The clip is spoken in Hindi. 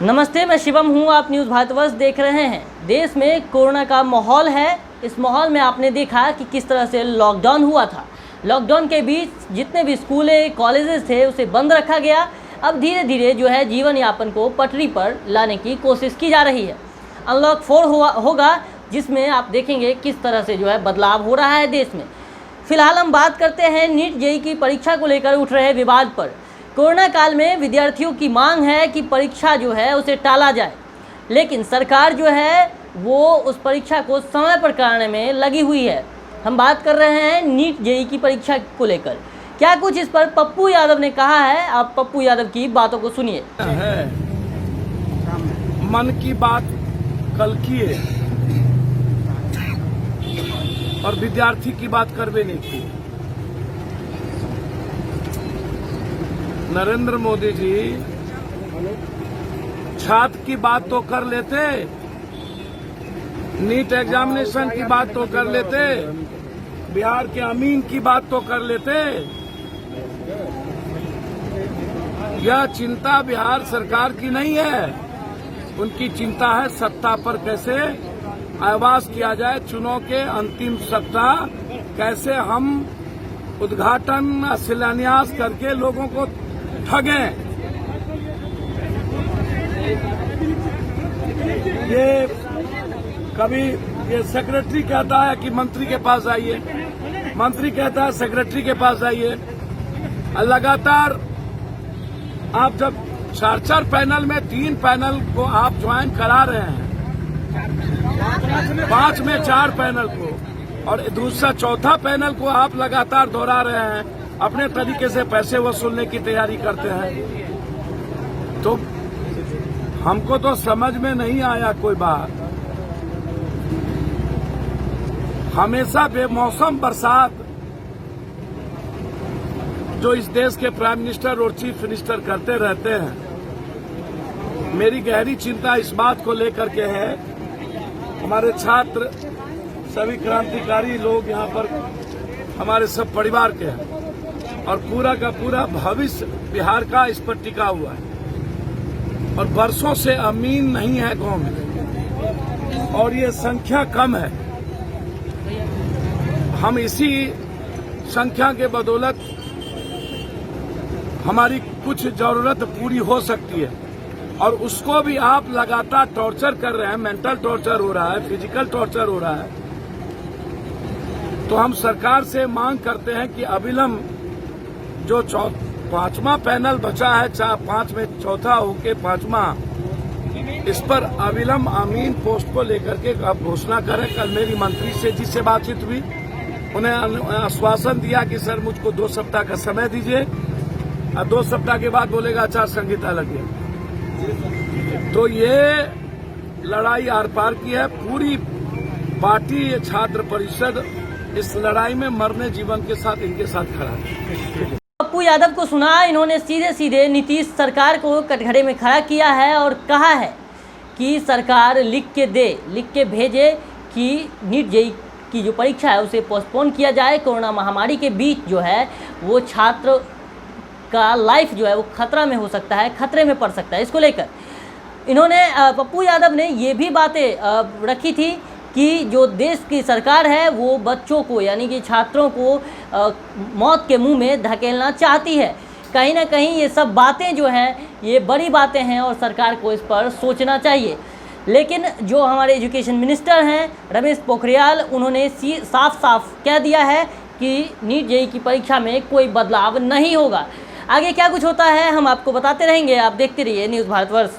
नमस्ते, मैं शिवम हूँ। आप न्यूज़ भारतवर्ष देख रहे हैं। देश में कोरोना का माहौल है। इस माहौल में आपने देखा कि किस तरह से लॉकडाउन हुआ था। लॉकडाउन के बीच जितने भी स्कूलें कॉलेजेस थे उसे बंद रखा गया। अब धीरे धीरे जो है जीवन यापन को पटरी पर लाने की कोशिश की जा रही है। अनलॉक 4 होगा, जिसमें आप देखेंगे किस तरह से जो है बदलाव हो रहा है देश में। फिलहाल हम बात करते हैं नीट जेईई की परीक्षा को लेकर उठ रहे विवाद पर। कोरोना काल में विद्यार्थियों की मांग है कि परीक्षा जो है उसे टाला जाए, लेकिन सरकार जो है वो उस परीक्षा को समय पर कराने में लगी हुई है। हम बात कर रहे हैं नीट जेईई की परीक्षा को लेकर। क्या कुछ इस पर पप्पू यादव ने कहा है, आप पप्पू यादव की बातों को सुनिए। मन की बात कल की है और विद्यार्थी की बात करवे नहीं की। नरेंद्र मोदी जी छात्र की बात तो कर लेते, नीट एग्जामिनेशन की बात तो कर लेते, बिहार के अमीन की बात तो कर लेते। यह चिंता बिहार सरकार की नहीं है, उनकी चिंता है सत्ता पर कैसे आवाज किया जाए। चुनाव के अंतिम सप्ताह कैसे हम उद्घाटन शिलान्यास करके लोगों को ठगें। ये कभी ये सेक्रेटरी कहता है कि मंत्री के पास आइए, मंत्री कहता है सेक्रेटरी के पास आइए। लगातार आप जब 4 पैनल में 3 पैनल को आप ज्वाइन करा रहे हैं, 5 में 4 पैनल को, और दूसरा चौथा पैनल को आप लगातार दोहरा रहे हैं, अपने तरीके से पैसे वसूलने की तैयारी करते हैं। तो हमको तो समझ में नहीं आया कोई बात। हमेशा बेमौसम बरसात जो इस देश के प्राइम मिनिस्टर और चीफ मिनिस्टर करते रहते हैं, मेरी गहरी चिंता इस बात को लेकर के है। हमारे छात्र, सभी क्रांतिकारी लोग यहाँ पर हमारे सब परिवार के हैं और पूरा का पूरा भविष्य बिहार का इस पर टिका हुआ है और बरसों से अमीन नहीं है गांव में और ये संख्या कम है। हम इसी संख्या के बदौलत हमारी कुछ जरूरत पूरी हो सकती है और उसको भी आप लगातार टॉर्चर कर रहे हैं। मेंटल टॉर्चर हो रहा है, फिजिकल टॉर्चर हो रहा है। तो हम सरकार से मांग करते हैं कि अविलंब जो 5वां पैनल बचा है, 5 में चौथा होके 5वां, इस पर अविलंब अमीन पोस्ट को लेकर के आप घोषणा करें। कल मेरी मंत्री से जिससे बातचीत हुई, उन्हें आश्वासन दिया कि सर मुझको 2 सप्ताह का समय दीजिए और 2 सप्ताह के बाद बोलेगा आचार संहिता लगे। तो ये लड़ाई आर पार की है। पूरी पार्टी छात्र परिषद इस लड़ाई में मरने जीवन के साथ इनके साथ खड़ा है। पप्पू यादव को सुना, इन्होंने सीधे सीधे नीतीश सरकार को कटघरे में खड़ा किया है और कहा है कि सरकार लिख के भेजे कि नीट जेईई की जो परीक्षा है उसे पोस्टपोन किया जाए। कोरोना महामारी के बीच जो है वो छात्र का लाइफ जो है वो खतरा में हो सकता है, खतरे में पड़ सकता है। इसको लेकर इन्होंने, पप्पू यादव ने ये भी बातें रखी थी कि जो देश की सरकार है वो बच्चों को यानी कि छात्रों को मौत के मुंह में धकेलना चाहती है। कहीं ना कहीं ये सब बातें जो हैं ये बड़ी बातें हैं और सरकार को इस पर सोचना चाहिए। लेकिन जो हमारे एजुकेशन मिनिस्टर हैं रमेश पोखरियाल, उन्होंने साफ साफ कह दिया है कि नीट जेईई की परीक्षा में कोई बदलाव नहीं होगा। आगे क्या कुछ होता है हम आपको बताते रहेंगे। आप देखते रहिए न्यूज़ भारतवर्ष।